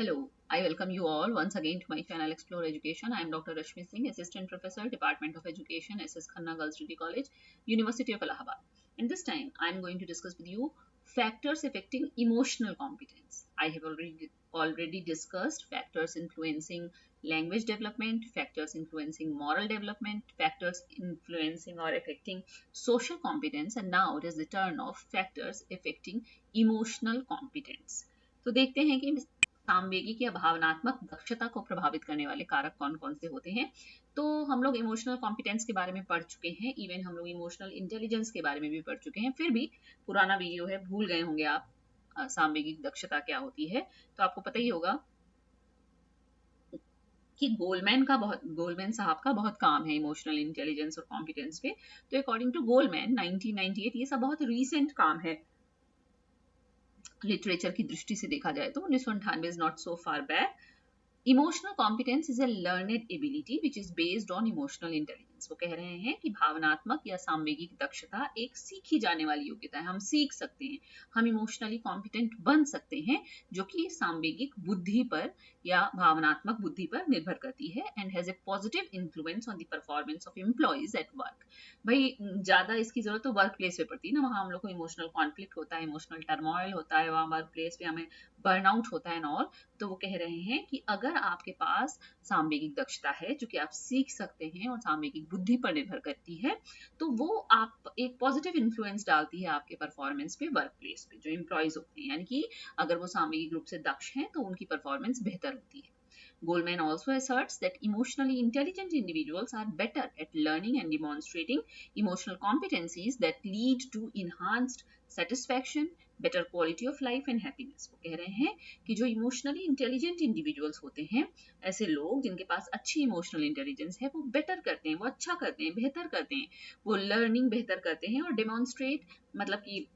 Hello, I welcome you all once again to my channel Explore Education. I am Dr. Rashmi Singh, Assistant Professor, Department of Education, SS Khanna Girls Degree College, University of Allahabad. And this time I am going to discuss with you factors affecting emotional competence. I have already discussed factors influencing language development, factors influencing moral development, factors influencing or affecting social competence, and now it is the turn of factors affecting emotional competence. तो देखते हैं कि सामवेगिक या भावनात्मक दक्षता को प्रभावित करने वाले कारक कौन कौन से होते हैं। तो हम लोग इमोशनल कॉम्पिटेंस के बारे में पढ़ चुके हैं, इवन हम लोग इमोशनल इंटेलिजेंस के बारे में भी पढ़ चुके हैं। फिर भी पुराना वीडियो है, भूल गए होंगे आप सामवेगिक दक्षता क्या होती है। तो आपको पता ही होगा कि गोलमैन साहब का बहुत काम है इमोशनल इंटेलिजेंस और कॉम्पिटेंस पे। तो अकॉर्डिंग टू गोलमैन 1998, ये सब बहुत रीसेंट काम है लिटरेचर की दृष्टि से देखा जाए तो 1998 is not so far back. Emotional competence is a learned ability which is based on emotional intelligence. वो कह रहे हैं कि भावनात्मक या सामवेगिक दक्षता एक सीखी जाने वाली योग्यता है। हम सीख सकते हैं, हम इमोशनली कॉम्पिटेंट बन सकते हैं, जो कि सामवेगिक बुद्धि पर या भावनात्मक बुद्धि पर निर्भर करती है and has a positive influence on the performance of employees at work. भाई ज्यादा इसकी जरूरत तो वर्क प्लेस पे पड़ती है ना, वहाँ हम लोग को इमोशनल कॉन्फ्लिक्ट होता है, इमोशनल टर्मोइल होता है, वहाँ वर्क प्लेस पे हमें बर्नआउट होता है एंड ऑल। तो वो कह रहे हैं कि अगर आपके पास सामवेगिक दक्षता है जो कि आप सीख सकते हैं और सामवेगिक बुद्धि पर निर्भर करती है, तो वो आप एक पॉजिटिव इन्फ्लुएंस डालती है आपके परफॉर्मेंस पे वर्क प्लेस पे, जो एम्प्लॉयज होते हैं। यानी कि अगर वो सामवेगिक रूप से दक्ष हैं तो उनकी परफॉर्मेंस बेहतर होती है। Goldman also asserts that emotionally intelligent individuals are better at learning and demonstrating emotional competencies that lead to enhanced satisfaction, better quality of life and happiness। वो कह रहे हैं कि जो इमोशनली इंटेलिजेंट इंडिविजुअल्स होते हैं, ऐसे लोग जिनके पास अच्छी इमोशनल इंटेलिजेंस है, वो बेटर करते हैं, वो अच्छा करते हैं, बेहतर करते हैं, वो लर्निंग बेहतर करते हैं और डेमोन्स्ट्रेट मतलब कि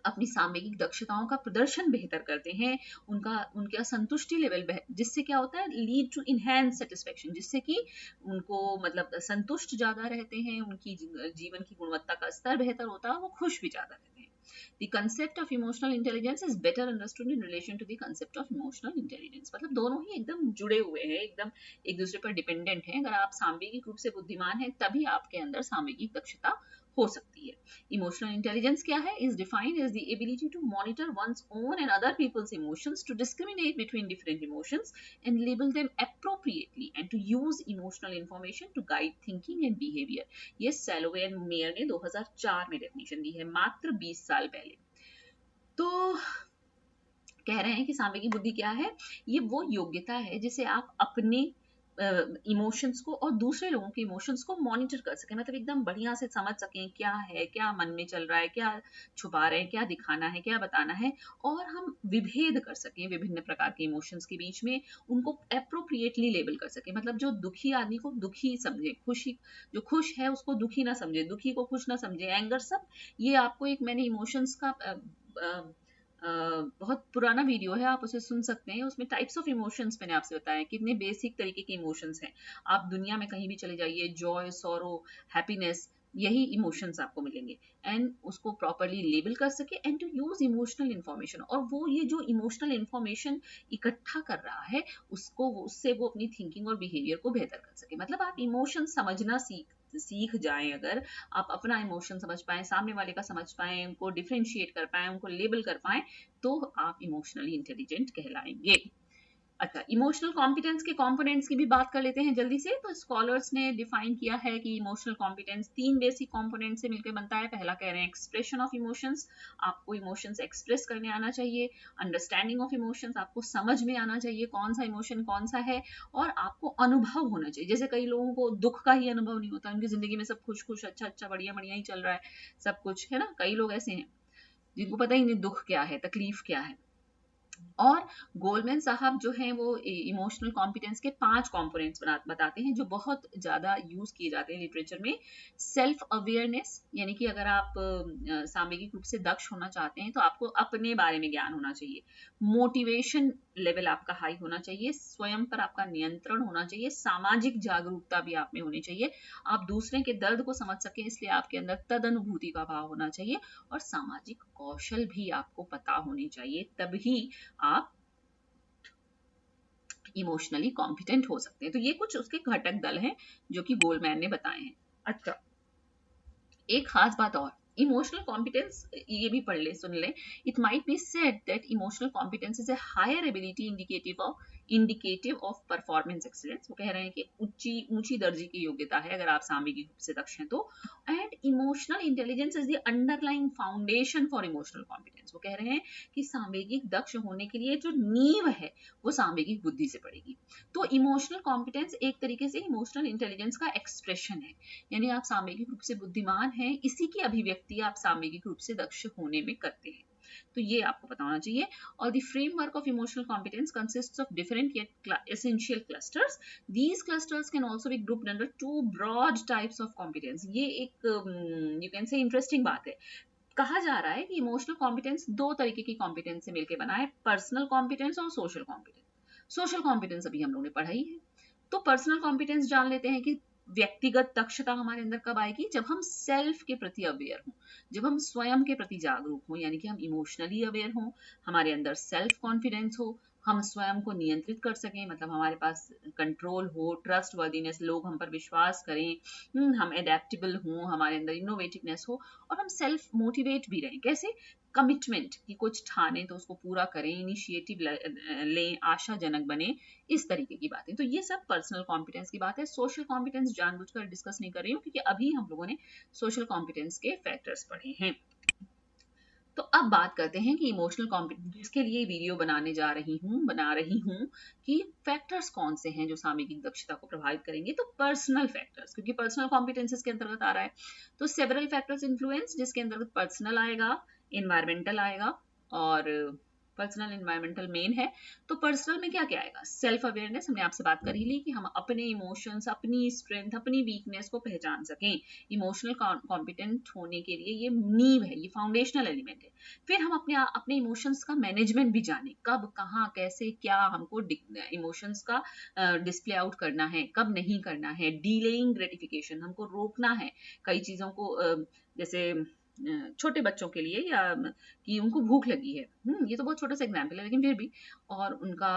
अपनी सामयिक दक्षताओं का प्रदर्शन बेहतर करते हैं, उनका संतुष्टि लेवल जिससे क्या होता है लीड टू इनहैंस सेटिस्फेक्शन, जिससे कि उनको मतलब संतुष्ट ज्यादा रहते हैं, उनकी जीवन की गुणवत्ता का स्तर बेहतर होता है, वो खुश भी ज्यादा रहते हैं। The concept of emotional intelligence is better understood in relation to the concept of emotional intelligence। मतलब दोनों ही एकदम जुड़े हुए हैं, एकदम एक दूसरे पर डिपेंडेंट हैं। अगर आप सामवेगिक रूप से बुद्धिमान हैं तभी आपके अंदर सामवेगिक दक्षता हो सकती है। इमोशनल इंटेलिजेंस क्या है? Is defined as the ability to monitor one's own and other people's emotions, to discriminate between different emotions and label them appropriately and to use emotional information to guide thinking and behaviour. ये Salovey and mayor ने 2004 में definition दी है, मात्र 20 साल पहले। तो कह रहे हैं कि सामवेगिक बुद्धि क्या है? ये वो योग्यता है जिसे आप अपने इमोशंस को और दूसरे लोगों के इमोशंस को मॉनिटर कर सकें, मतलब एकदम बढ़िया से समझ सकें क्या है, क्या मन में चल रहा है, क्या छुपा रहे हैं, क्या दिखाना है, क्या बताना है, और हम विभेद कर सकें विभिन्न प्रकार के इमोशंस के बीच में, उनको एप्रोप्रिएटली लेबल कर सकें। मतलब जो दुखी आदमी को दुखी समझे, खुशी जो खुश है उसको दुखी ना समझे, दुखी को खुश ना समझे, एंगर सब। ये आपको एक मैंने इमोशंस का बहुत पुराना वीडियो है, आप उसे सुन सकते हैं। उसमें टाइप्स ऑफ इमोशंस मैंने आपसे बताया, कितने बेसिक तरीके के इमोशंस हैं। आप दुनिया में कहीं भी चले जाइए, जॉय, सॉरो, हैप्पीनेस, यही इमोशंस आपको मिलेंगे। एंड उसको प्रॉपरली लेबल कर सके and to use emotional information, और वो ये जो इमोशनल इंफॉर्मेशन इकट्ठा कर रहा है उससे वो अपनी थिंकिंग और बिहेवियर को बेहतर कर सके। मतलब आप इमोशन समझना सीख जाएं, अगर आप अपना इमोशन समझ पाएं, सामने वाले का समझ पाएं, उनको डिफरेंशिएट कर पाएं, उनको लेबल कर पाएं, तो आप इमोशनली इंटेलिजेंट कहलाएंगे। अच्छा, इमोशनल कॉम्पिटेंस के कंपोनेंट्स की भी बात कर लेते हैं जल्दी से। तो स्कॉलर्स ने डिफाइन किया है कि इमोशनल कॉम्पिटेंस 3 बेसिक कंपोनेंट से मिलकर बनता है। पहला कह रहे हैं एक्सप्रेशन ऑफ इमोशंस, आपको इमोशंस एक्सप्रेस करने आना चाहिए। अंडरस्टैंडिंग ऑफ इमोशंस, आपको समझ में आना चाहिए कौन सा इमोशन कौन सा है, और आपको अनुभव होना चाहिए। जैसे कई लोगों को दुख का ही अनुभव नहीं होता, उनकी जिंदगी में सब खुश खुश, अच्छा अच्छा, बढ़िया बढ़िया ही चल रहा है सब कुछ, है ना। कई लोग ऐसे हैं जिनको पता ही नहीं दुख क्या है, तकलीफ क्या है। और गोलमैन साहब जो हैं वो इमोशनल कॉम्पिटेंस के 5 कंपोनेंट्स बताते हैं जो बहुत ज्यादा यूज किए जाते हैं लिटरेचर में। सेल्फ अवेयरनेस, यानी कि अगर आप सामयिक रूप से दक्ष होना चाहते हैं तो आपको अपने बारे में ज्ञान होना चाहिए। मोटिवेशन लेवल आपका हाई होना चाहिए, स्वयं पर आपका नियंत्रण होना चाहिए, सामाजिक जागरूकता भी आप में होनी चाहिए, आप दूसरे के दर्द को समझ सकें इसलिए आपके अंदर तदनुभूति का भाव होना चाहिए, और सामाजिक कौशल भी आपको पता होनी चाहिए, तभी आप इमोशनली कॉम्पिटेंट हो सकते हैं। तो ये कुछ उसके घटक दल हैं जो कि गोलमैन ने बताए हैं। अच्छा, एक खास बात और, इमोशनल कॉम्पिटेंस, ये भी पढ़ ले, सुन ले। It might be said that emotional competence is a higher ability indicative of performance excellence. वो कह रहे हैं कि ऊंची दर्जे की योग्यता है अगर आप सामयिक रूप से दक्ष हैं तो। And emotional intelligence is the underlying foundation for emotional competence. वो कह रहे हैं कि सामयिक दक्ष होने के लिए जो नींव है वो सामयिक बुद्धि से पड़ेगी। तो इमोशनल कॉम्पिटेंस एक तरीके से इमोशनल इंटेलिजेंस का एक्सप्रेशन है, यानी आप सामयिक रूप से बुद्धिमान हैं, इसी की अभिव्यक्ति आप सामयिक रूप से दक्ष होने में करते हैं। तो ये आपको पता होना चाहिए। और the framework of emotional competence consists of different yet essential clusters. These clusters can also be grouped under two broad types of competence. ये एक you can say इंटरेस्टिंग बात है। कहा जा रहा है कि इमोशनल कॉम्पिटेंस दो तरीके की कॉम्पिटेंस से मिलकर बना है, पर्सनल कॉम्पिटेंस और सोशल कॉम्पिटेंस। सोशल कॉम्पिटेंस अभी हम लोगों ने पढ़ाई है। तो पर्सनल कॉम्पिटेंस जान लेते हैं कि व्यक्तिगत दक्षता हमारे अंदर कब आएगी, जब हम सेल्फ के प्रति अवेयर हों, जब हम स्वयं के प्रति जागरूक हों, यानी कि हम इमोशनली अवेयर हों, हमारे अंदर सेल्फ कॉन्फिडेंस हो, हम स्वयं को नियंत्रित कर सकें, मतलब हमारे पास कंट्रोल हो, ट्रस्ट वर्दीनेस, लोग हम पर विश्वास करें, हम एडेप्टेबल हों, हमारे अंदर इनोवेटिवनेस हो, और हम सेल्फ मोटिवेट भी रहें। कैसे? कमिटमेंट कि कुछ ठाने तो उसको पूरा करें, इनिशिएटिव लें, आशाजनक बने, इस तरीके की बातें। तो ये सब पर्सनल कॉम्पिटेंस की बात है। सोशल कॉम्पिटेंस जानबूझकर डिस्कस नहीं कर रही हूँ क्योंकि अभी हम लोगों ने सोशल कॉम्पिटेंस के फैक्टर्स पढ़े हैं। तो अब बात करते हैं कि इमोशनल कॉम्पिटेंस के लिए वीडियो बना रही हूँ कि फैक्टर्स कौन से हैं जो सामयिक दक्षता को प्रभावित करेंगे। तो पर्सनल फैक्टर्स, क्योंकि पर्सनल कॉम्पिटेंसेस के अंतर्गत आ रहा है, तो सेवरल फैक्टर्स इन्फ्लुएंस, जिसके अंतर्गत पर्सनल आएगा, एनवायरमेंटल आएगा, और पर्सनल एनवायरमेंटल मेन है। तो पर्सनल में क्या क्या आएगा? सेल्फ अवेयरनेस, हमने आपसे बात कर ही ली कि हम अपने इमोशंस, अपनी स्ट्रेंथ, अपनी वीकनेस को पहचान सकें। इमोशनल कॉम्पिटेंट होने के लिए ये नींव है, ये फाउंडेशनल एलिमेंट है। फिर हम अपने इमोशंस का मैनेजमेंट भी जाने, कब, कहाँ, कैसे, क्या हमको इमोशंस का डिस्प्ले आउट करना है, कब नहीं करना है। डीलेइंग ग्रेटिफिकेशन, हमको रोकना है कई चीजों को, जैसे छोटे बच्चों के लिए, या कि उनको भूख लगी है, ये तो बहुत छोटा सा एग्जाम्पल है लेकिन फिर भी, और उनका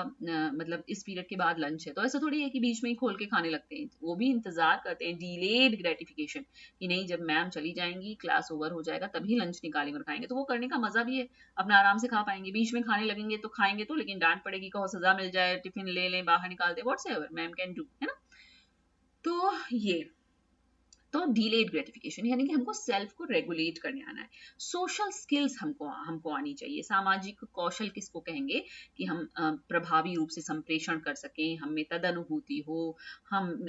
मतलब इस पीरियड के बाद लंच है, तो ऐसा थोड़ी है कि बीच में ही खोल के खाने लगते हैं, वो भी इंतजार करते हैं, डिलेड ग्रेटिफिकेशन, कि नहीं जब मैम चली जाएंगी, क्लास ओवर हो जाएगा, तभी लंच निकालेंगे और खाएंगे। तो वो करने का मजा भी है, अपना आराम से खा पाएंगे। बीच में खाने लगेंगे तो खाएंगे तो, लेकिन डांट पड़ेगी, कहो सजा मिल जाए, टिफिन ले लें, बाहर निकाल दे, व्हाट्सएवर मैम कैन डू, है ना। तो ये तो डिलेड ग्रेटिफिकेशन, यानी कि हमको सेल्फ को रेगुलेट करने आना है। सोशल स्किल्स हमको आनी चाहिए। सामाजिक कौशल किसको कहेंगे? कि हम प्रभावी रूप से संप्रेषण कर सकें, हम में तदनुभूति हो, हम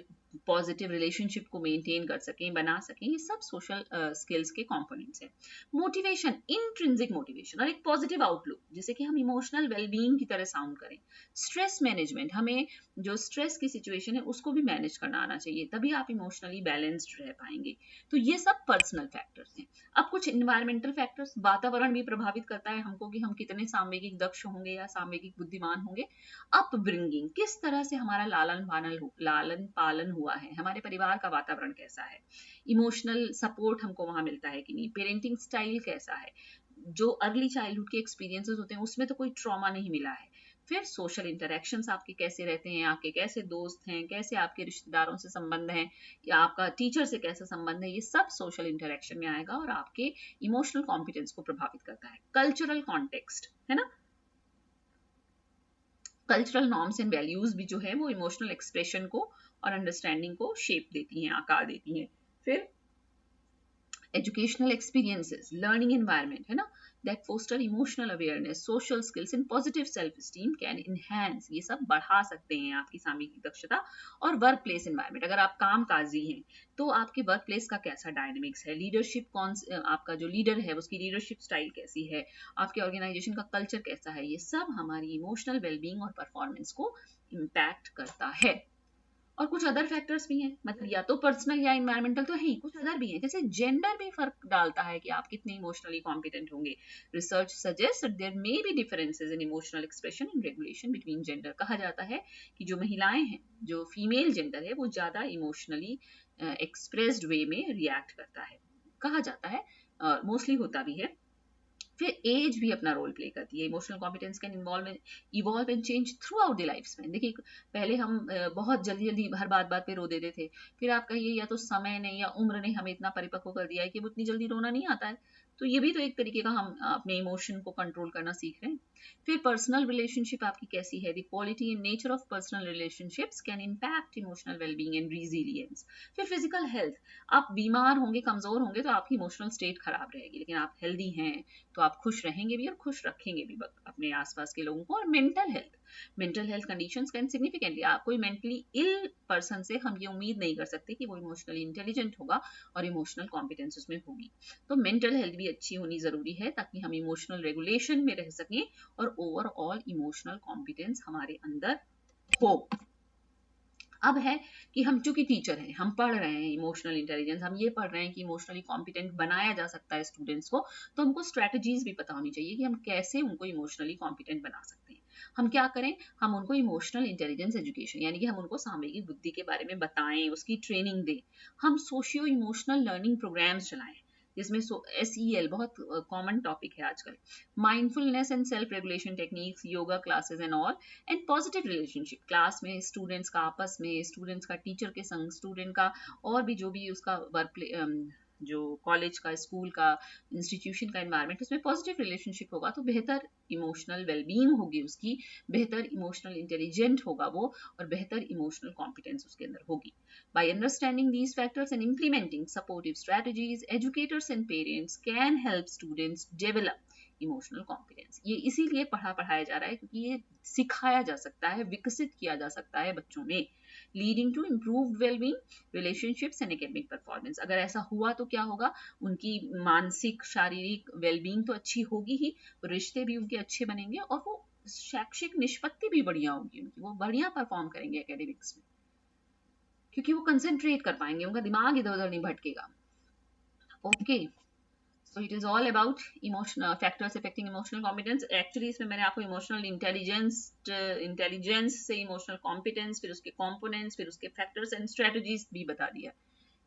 पॉजिटिव रिलेशनशिप को मेंटेन कर सकें, बना सकें, ये सब सोशल स्किल्स के कंपोनेंट्स हैं। मोटिवेशन, इंट्रिंसिक मोटिवेशन और एक पॉजिटिव आउटलुक, जिसे कि हम इमोशनल वेलबींग की तरह साउंड करें। स्ट्रेस मैनेजमेंट, हमें जो स्ट्रेस की सिचुएशन है उसको भी मैनेज करना आना चाहिए, तभी आप इमोशनली बैलेंस्ड रह पाएंगे। तो ये सब पर्सनल फैक्टर्स हैं। अब कुछ इन्वायरमेंटल फैक्टर्स, वातावरण भी प्रभावित करता है हमको कि हम कितने सामयिक दक्ष होंगे या सामयिक बुद्धिमान होंगे। अपब्रिंगिंग, किस तरह से हमारा लालन पालन हुआ है, हमारे परिवार का वातावरण कैसा है, इमोशनल सपोर्ट हमको वहां मिलता है कि नहीं, पेरेंटिंग स्टाइल कैसा है, जो अर्ली चाइल्डहुड के एक्सपीरियंसेस होते हैं उसमें तो कोई ट्रॉमा नहीं मिला है। फिर सोशल इंटरेक्शंस आपके कैसे रहते हैं, आपके कैसे दोस्त हैं, कैसे आपके रिश्तेदारों से संबंध हैं, या आपका टीचर से कैसा संबंध है, ये सब सोशल इंटरेक्शन में आएगा और आपके इमोशनल कॉम्पिटेंस को प्रभावित करता है। कल्चरल कॉन्टेक्स्ट, है ना, कल्चरल नॉर्म्स एंड वैल्यूज भी जो है वो इमोशनल एक्सप्रेशन को और अंडरस्टैंडिंग को शेप देती हैं, आकार देती हैं। फिर एजुकेशनल एक्सपीरियंसेस, लर्निंग एनवायरनमेंट, है ना, that foster emotional awareness, social skills and positive self esteem can enhance, ये सब बढ़ा सकते हैं आपकी सामयिक दक्षता। और वर्क प्लेस एनवायरनमेंट, अगर आप काम काजी हैं तो आपके वर्क प्लेस का कैसा डायनेमिक्स है, लीडरशिप आपका जो लीडर है उसकी लीडरशिप स्टाइल कैसी है, आपके ऑर्गेनाइजेशन का कल्चर कैसा है, ये सब हमारी इमोशनल वेलबींग और परफॉर्मेंस को इम्पैक्ट करता है। और कुछ अदर फैक्टर्स भी हैं, मतलब या तो पर्सनल या एनवायरमेंटल तो है ही, कुछ अदर भी हैं, जैसे जेंडर भी फर्क डालता है कि आप कितने इमोशनली कॉम्पिटेंट होंगे। Research suggest that there may be differences in emotional expression and regulation between gender. कहा जाता है कि जो महिलाएं हैं, जो फीमेल जेंडर है, वो ज्यादा इमोशनली एक्सप्रेस्ड वे में रिएक्ट करता है, कहा जाता है, मोस्टली होता भी है। फिर एज भी अपना रोल प्ले करती है। Emotional competence can evolve and change through out the life span. देखिए पहले हम बहुत जल्दी जल्दी हर बात बात पे रो देते थे, फिर आप कहिए या तो समय ने या उम्र ने हमें इतना परिपक्व कर दिया है कि वो इतनी जल्दी रोना नहीं आता है। तो ये भी तो एक तरीके का हम अपने इमोशन को कंट्रोल करना सीख रहे हैं। फिर पर्सनल रिलेशनशिप आपकी कैसी है, the quality and nature of personal relationships can impact emotional wellbeing and resilience. फिर फिजिकल हेल्थ, आप बीमार होंगे, कमजोर होंगे तो आपकी इमोशनल स्टेट खराब रहेगी, लेकिन आप हेल्दी हैं तो आप खुश रहेंगे भी और खुश रखेंगे भी अपने आसपास के लोगों को। और mental health conditions can significantly, कोई मेंटली इल पर्सन से हम ये उम्मीद नहीं कर सकते कि वो इमोशनली इंटेलिजेंट होगा और इमोशनल कॉम्पिटेंस उसमें होगी। तो मेंटल हेल्थ भी अच्छी होनी जरूरी है ताकि हम इमोशनल रेगुलेशन में रह सकें और ओवरऑल इमोशनल कॉम्पिटेंस हमारे अंदर हो। अब है कि हम चूंकि टीचर हैं, हम पढ़ रहे हैं इमोशनल इंटेलिजेंस, हम ये पढ़ रहे हैं कि इमोशनली कॉम्पिटेंट बनाया जा सकता है स्टूडेंट्स को, तो हमको स्ट्रेटजीज भी पता होनी चाहिए कि हम कैसे उनको इमोशनली कॉम्पिटेंट बना सकते हैं। हम क्या करें, हम उनको इमोशनल इंटेलिजेंस एजुकेशन यानी कि हम उनको सामयिक बुद्धि के बारे में बताएं, उसकी ट्रेनिंग दें। हम सोशियो इमोशनल लर्निंग प्रोग्राम्स चलाएं जिसमें SEL बहुत कॉमन टॉपिक है आजकल, mindfulness and self regulation techniques, yoga classes and all, and positive relationship class में स्टूडेंट्स का आपस में, स्टूडेंट्स का टीचर के संग, स्टूडेंट का और भी जो भी उसका वर्क जो कॉलेज का, स्कूल का, इंस्टीट्यूशन का एनवायरनमेंट, उसमें पॉजिटिव रिलेशनशिप होगा तो बेहतर इमोशनल वेलबींग होगी उसकी, बेहतर इमोशनल इंटेलिजेंट होगा वो और बेहतर इमोशनल कॉम्पिटेंस उसके अंदर होगी। By understanding these factors and implementing supportive strategies, educators and parents can help students develop emotional competence. ये इसीलिए पढ़ाया जा रहा है क्योंकि ये सिखाया जा सकता है, विकसित किया जा सकता है बच्चों में, leading to improved wellbeing, relationships and academic performance. अगर ऐसा हुआ तो क्या होगा, उनकी मानसिक शारीरिक वेलबींग तो अच्छी होगी ही, रिश्ते भी उनके अच्छे बनेंगे और वो शैक्षिक निष्पत्ति भी बढ़िया होगी उनकी, वो बढ़िया परफॉर्म करेंगे एकेडमिक्स में क्योंकि वो कंसेंट्रेट कर पाएंगे, उनका दिमाग इधर उधर नहीं भटकेगा। Okay, so it is all about emotional factors affecting emotional competence. Actually इसमें मैंने आपको इमोशनल इंटेलिजेंस से इमोशनल कॉम्पिटेंस, फिर उसके कंपोनेंट्स, फिर उसके फैक्टर्स एंड स्ट्रेटजीज भी बता दिया,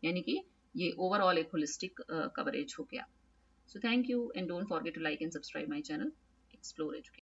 यानी कि ये ओवरऑल एक होलिस्टिक कवरेज हो गया। So thank you and don't forget to like and subscribe my channel explore education.